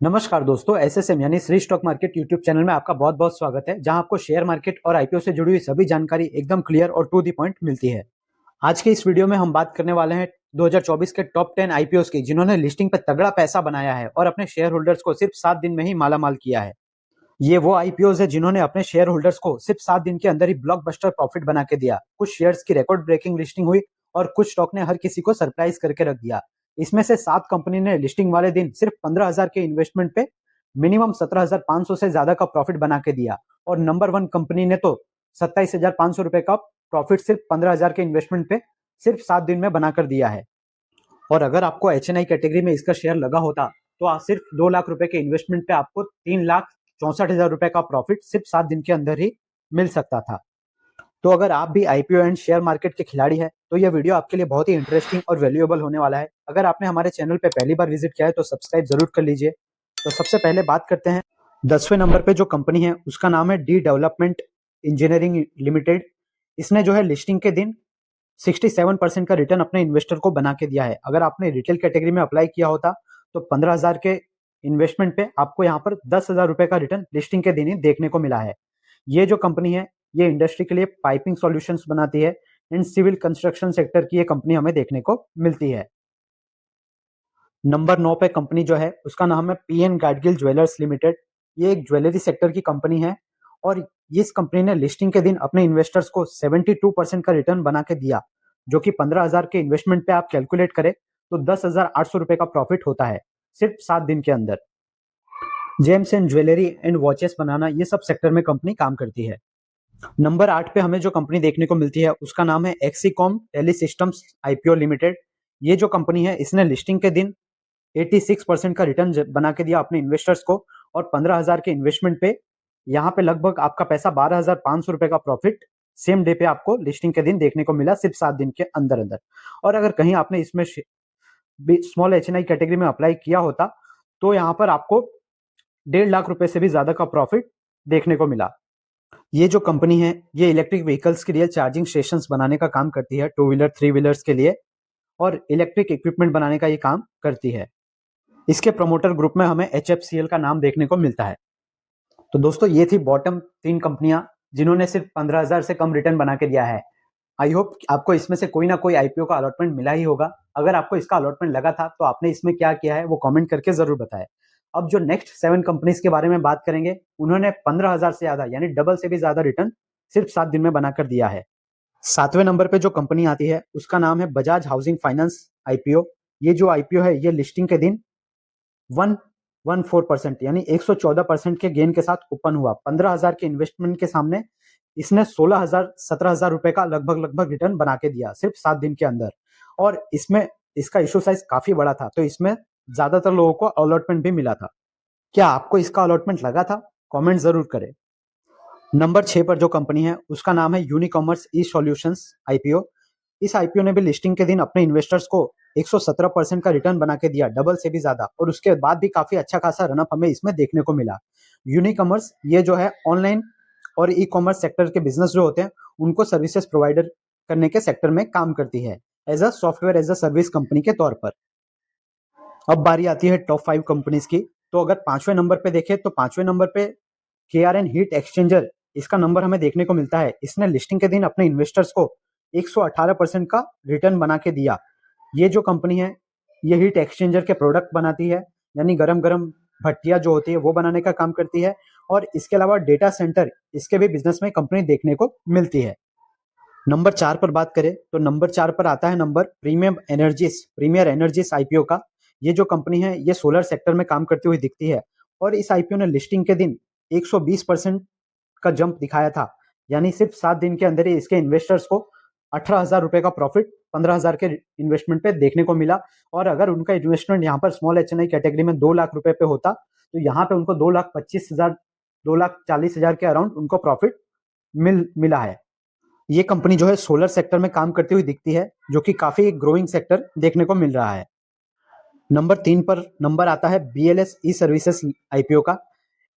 नमस्कार दोस्तों, एसएसएम यानी Shri stock market YouTube channel में आपका बहुत बहुत स्वागत है, जहां आपको शेयर मार्केट और आईपीओ से जुड़ी हुई सभी जानकारी एकदम क्लियर और टू द पॉइंट मिलती है। आज के इस वीडियो में हम बात करने वाले हैं 2024 के टॉप 10 आईपीओ की, जिन्होंने लिस्टिंग पर तगड़ा पैसा बनाया है और अपने शेयर होल्डर्स को सिर्फ 7 दिन में ही मालामाल किया है। ये वो आईपीओ है जिन्होंने अपने शेयर होल्डर्स को सिर्फ 7 दिन के अंदर ही ब्लॉकबस्टर प्रॉफिट बना के दिया। कुछ शेयर्स की रिकॉर्ड ब्रेकिंग लिस्टिंग हुई और कुछ स्टॉक ने हर किसी को सरप्राइज करके रख दिया। इसमें से 7 कंपनी ने लिस्टिंग वाले दिन सिर्फ 15,000 के इन्वेस्टमेंट पे मिनिमम 17,500 से ज्यादा का प्रॉफिट बना के दिया, और नंबर 1 कंपनी ने तो 27,500 रुपए का प्रॉफिट सिर्फ 15,000 के इन्वेस्टमेंट पे सिर्फ 7 दिन में बनाकर दिया है। और अगर आपको एचएनआई कैटेगरी में इसका शेयर लगा होता तो आप सिर्फ 2 लाख रुपए के इन्वेस्टमेंट पे आपको 3,64,000 रुपए का प्रॉफिट सिर्फ 7 दिन के अंदर ही मिल सकता था। तो अगर आप भी आईपीओ एंड शेयर मार्केट के खिलाड़ी हैं तो यह वीडियो आपके लिए बहुत ही इंटरेस्टिंग और वैल्यूएबल होने वाला है। अगर आपने हमारे चैनल पे पहली बार विजिट किया है तो सब्सक्राइब जरूर कर लीजिए। तो सबसे पहले बात करते हैं 10वें नंबर पे जो कंपनी है उसका नाम है डी डेवलपमेंट इंजीनियरिंग लिमिटेड। इसने जो है लिस्टिंग के दिन 67% का रिटर्न अपने इन्वेस्टर को बना के दिया है। अगर आपने रिटेल कैटेगरी में अप्लाई किया होता तो 15,000 के इन्वेस्टमेंट पे आपको यहाँ पर 10,000 रुपए का रिटर्न लिस्टिंग के दिन ही देखने को मिला है। ये जो कंपनी है ये इंडस्ट्री के लिए पाइपिंग सॉल्यूशंस बनाती है एंड सिविल कंस्ट्रक्शन सेक्टर की ये कंपनी हमें देखने को मिलती है। नंबर 9 पे कंपनी जो है उसका नाम है पीएन गाडगिल ज्वेलर्स लिमिटेड। ये एक ज्वेलरी सेक्टर की कंपनी है और इस कंपनी ने लिस्टिंग के दिन अपने इन्वेस्टर्स को 72% का रिटर्न बना के दिया, जो कि 15,000 के इन्वेस्टमेंट पे आप कैलकुलेट करें तो 10,800 रुपए का प्रॉफिट होता है सिर्फ 7 दिन के अंदर। Gems and jewellery and watches बनाना ये सब सेक्टर में कंपनी काम करती है। नंबर 8 पे हमें जो कंपनी देखने को मिलती है उसका नाम है एक्सीकॉम टेली सिस्टम्स आईपीओ लिमिटेड। ये जो कंपनी है इसने लिस्टिंग के दिन 86% का रिटर्न बना के दिया अपने इन्वेस्टर्स को, और 15,000 के इन्वेस्टमेंट पे यहाँ पे लगभग आपका पैसा 12,500 रुपए का प्रॉफिट सेम डे पे आपको लिस्टिंग के दिन देखने को मिला सिर्फ 7 दिन के अंदर अंदर। और अगर कहीं आपने इसमें स्मॉल एचएनआई कैटेगरी में अप्लाई किया होता तो यहाँ पर आपको 1.5 लाख रुपए से भी ज्यादा का प्रॉफिट देखने को मिला। ये जो कंपनी है ये इलेक्ट्रिक व्हीकल्स के लिए चार्जिंग स्टेशन बनाने का काम करती है, 2 व्हीलर 3 व्हीलर्स के लिए, और इलेक्ट्रिक इक्विपमेंट बनाने का ये काम करती है। इसके प्रमोटर ग्रुप में हमें एचएफसीएल का नाम देखने को मिलता है। तो दोस्तों ये थी बॉटम 3 कंपनियां जिन्होंने सिर्फ 15,000 से कम रिटर्न बना के दिया है। आई होप आपको इसमें से कोई ना कोई आईपीओ का अलॉटमेंट मिला ही होगा। अगर आपको इसका अलॉटमेंट लगा था तो आपने इसमें क्या किया है वो कमेंट करके जरूर बताएं। अब जो नेक्स्ट 7 कंपनीज के बारे में बात करेंगे उन्होंने 15,000 से ज्यादा यानी डबल से भी ज्यादा रिटर्न सिर्फ 7 दिन में बनाकर दिया है। 7वें नंबर पे जो कंपनी आती है उसका नाम है बजाज हाउसिंग फाइनेंस आईपीओ। ये जो आईपीओ है ये लिस्टिंग के दिन 114% यानी 114% के गेन के साथ ओपन हुआ। 15,000 के इन्वेस्टमेंट के सामने इसने 16,000-17,000 रुपए का लगभग रिटर्न बना के दिया सिर्फ 7 दिन के अंदर, और इसमें इसका इशू साइज काफी बड़ा था तो इसमें ज्यादातर लोगों को अलॉटमेंट भी मिला था। क्या आपको इसका अलॉटमेंट लगा था? कमेंट जरूर करें। नंबर 6 पर जो कंपनी है उसका नाम है यूनिकॉमर्स ई सॉल्यूशंस आईपीओ। इस आईपीओ ने भी लिस्टिंग के दिन अपने इन्वेस्टर्स को 117% का रिटर्न बना के दिया, डबल से भी ज्यादा, और उसके बाद भी काफी अच्छा खासा रनअप हमें इसमें देखने को मिला। यूनिकॉमर्स ये जो है ऑनलाइन और ई कॉमर्स सेक्टर के बिजनेस जो होते हैं उनको सर्विसेज प्रोवाइडर करने के सेक्टर में काम करती है as a software as a service company के तौर पर। अब बारी आती है टॉप 5 कंपनीज की। तो अगर 5वें नंबर पे देखें तो 5वें नंबर पे केआरएन हीट एक्सचेंजर, इसका नंबर हमें देखने को मिलता है। इसने लिस्टिंग के दिन अपने इन्वेस्टर्स को 118% का रिटर्न बना के दिया। ये जो कंपनी है ये हीट एक्सचेंजर के प्रोडक्ट बनाती है, यानी गरम गरम भट्टियां जो होती है वो बनाने का काम करती है, और इसके अलावा डेटा सेंटर इसके भी बिजनेस में कंपनी देखने को मिलती है। नंबर 4 पर बात करें तो नंबर 4 पर आता है नंबर प्रीमियर एनर्जीज आईपीओ का। ये जो कंपनी है ये सोलर सेक्टर में काम करती हुई दिखती है, और इस आईपीओ ने लिस्टिंग के दिन 120% का जंप दिखाया था, यानी सिर्फ 7 दिन के अंदर ही इसके इन्वेस्टर्स को 18,000 रुपए का प्रॉफिट 15,000 के इन्वेस्टमेंट पे देखने को मिला। और अगर उनका इन्वेस्टमेंट यहाँ पर स्मॉल एचएनआई कैटेगरी में 2 लाख रुपए पे होता तो यहाँ पे उनको 2,25,000 2,40,000 के अराउंड उनको प्रॉफिट मिला है। ये कंपनी जो है सोलर सेक्टर में काम करती हुई दिखती है, जो कि काफी ग्रोइंग सेक्टर देखने को मिल रहा है। नंबर 3 पर नंबर आता है बीएलएस ई सर्विसेज आईपीओ का।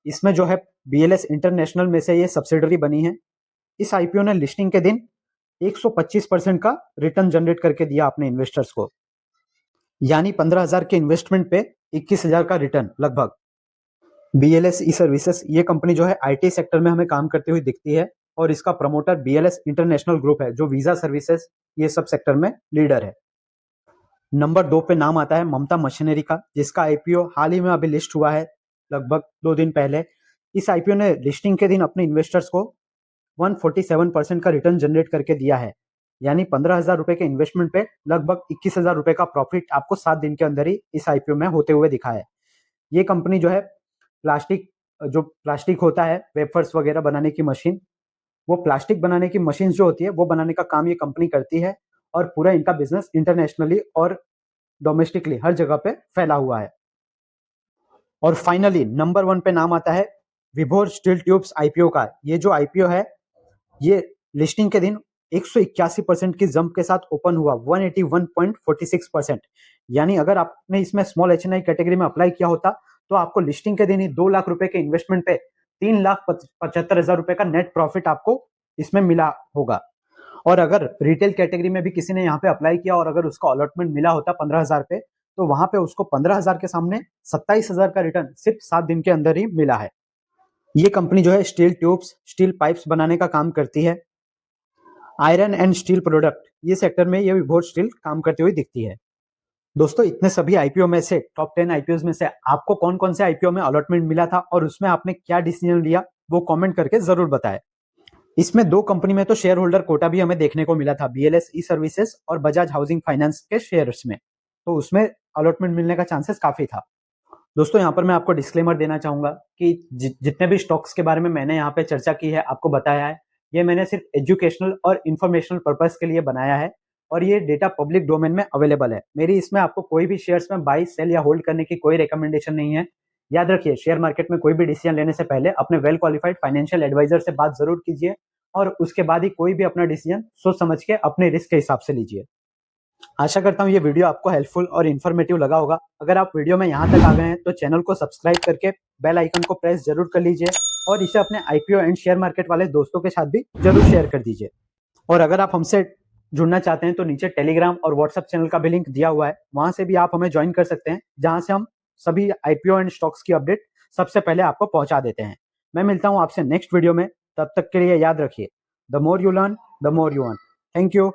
इसमें जो है बीएलएस इंटरनेशनल में से ये सब्सिडरी बनी है। इस आईपीओ ने लिस्टिंग के दिन 125% का रिटर्न जनरेट करके दिया अपने इन्वेस्टर्स को, यानी 15,000 के इन्वेस्टमेंट पे 21,000 का रिटर्न लगभग। BLS ई सर्विसेज ये कंपनी जो है IT सेक्टर में हमें काम करती हुई दिखती है और इसका प्रमोटर BLS इंटरनेशनल ग्रुप है जो वीजा सर्विसेज ये सब सेक्टर में लीडर है। नंबर 2 पे नाम आता है ममता मशीनरी का, जिसका IPO हाल ही में अभी लिस्ट हुआ है लगभग 2 दिन पहले। इस IPO ने लिस्टिंग के दिन अपने इन्वेस्टर्स को 147% का रिटर्न जनरेट करके दिया है, यानी 15,000 रुपए के इन्वेस्टमेंट पे लगभग 21,000 रुपए का प्रॉफिट आपको 7 दिन के अंदर ही इस IPO में होते हुए दिखा है। ये कंपनी जो है प्लास्टिक होता है, वेफर्स वगैरह बनाने की मशीन, वो प्लास्टिक बनाने की मशीन जो होती है वो बनाने का काम ये कंपनी करती है और पूरा इनका बिजनेस इंटरनेशनली और डोमेस्टिकली हर जगह पे फैला हुआ है। और फाइनली नंबर 1 पे नाम आता है विभोर स्टील ट्यूब्स IPO का। ये जो IPO है ये लिस्टिंग के दिन 181% की जंप के साथ ओपन हुआ, 181.46%। यानी अगर आपने इसमें स्मॉल HNI कैटेगरी में अप्लाई किया होता तो आपको लिस्टिंग के दिन ही 2 लाख रुपए के इन्वेस्टमेंट पे 3,75,000 रुपए का नेट प्रॉफिट आपको इसमें मिला होगा। और अगर रिटेल कैटेगरी में भी किसी ने यहाँ पे अप्लाई किया और अगर उसको अलॉटमेंट मिला होता 15,000 पे, तो वहां पे उसको 15,000 के सामने 27,000 का रिटर्न सिर्फ 7 दिन के अंदर ही मिला है। ये कंपनी जो है स्टील ट्यूब्स, स्टील पाइप्स बनाने का काम करती है। आयरन एंड स्टील प्रोडक्ट ये सेक्टर में ये विभोर स्टील काम करती हुई दिखती है। दोस्तों, इतने सभी IPO में से टॉप 10 IPOs में से आपको कौन कौन से IPO में अलॉटमेंट मिला था और उसमें आपने क्या डिसीजन लिया वो कमेंट करके जरूर बताएं। इसमें 2 कंपनी में तो शेयर होल्डर कोटा भी हमें देखने को मिला था, BLS ई सर्विसेज और बजाज हाउसिंग फाइनेंस के शेयर्स में, तो उसमें अलॉटमेंट मिलने का चांसेस काफी था। दोस्तों, यहाँ पर मैं आपको डिस्क्लेमर देना चाहूंगा कि जितने भी स्टॉक्स के बारे में मैंने यहाँ पे चर्चा की है, आपको बताया है, ये मैंने सिर्फ एजुकेशनल और इन्फॉर्मेशनल पर्पस के लिए बनाया है और ये डेटा पब्लिक डोमेन में अवेलेबल है। मेरी इसमें आपको कोई भी शेयर्स में बाई, सेल या होल्ड करने की कोई रिकमेंडेशन नहीं है। याद रखिए, शेयर मार्केट में कोई भी डिसीजन लेने से पहले अपने वेल क्वालिफाइड फाइनेंशियल एडवाइजर से बात जरूर कीजिए और उसके बाद ही कोई भी अपना डिसीजन सोच समझ के अपने रिस्क के हिसाब से लीजिए। आशा करता हूँ ये वीडियो आपको हेल्पफुल और इन्फॉर्मेटिव लगा होगा। अगर आप वीडियो में यहाँ तक आ गए हैं तो चैनल को सब्सक्राइब करके बेल आइकन को प्रेस जरूर कर लीजिए और इसे अपने IPO एंड शेयर मार्केट वाले दोस्तों के साथ भी जरूर शेयर कर दीजिए। और अगर आप हमसे जुड़ना चाहते हैं तो नीचे टेलीग्राम और व्हाट्सएप चैनल का भी लिंक दिया हुआ है, वहां से भी आप हमें ज्वाइन कर सकते हैं, जहां से हम सभी IPO एंड स्टॉक्स की अपडेट सबसे पहले आपको पहुंचा देते हैं। मैं मिलता हूं आपसे नेक्स्ट वीडियो में, तब तक के लिए याद रखिए, the more you learn the more you earn. Thank you.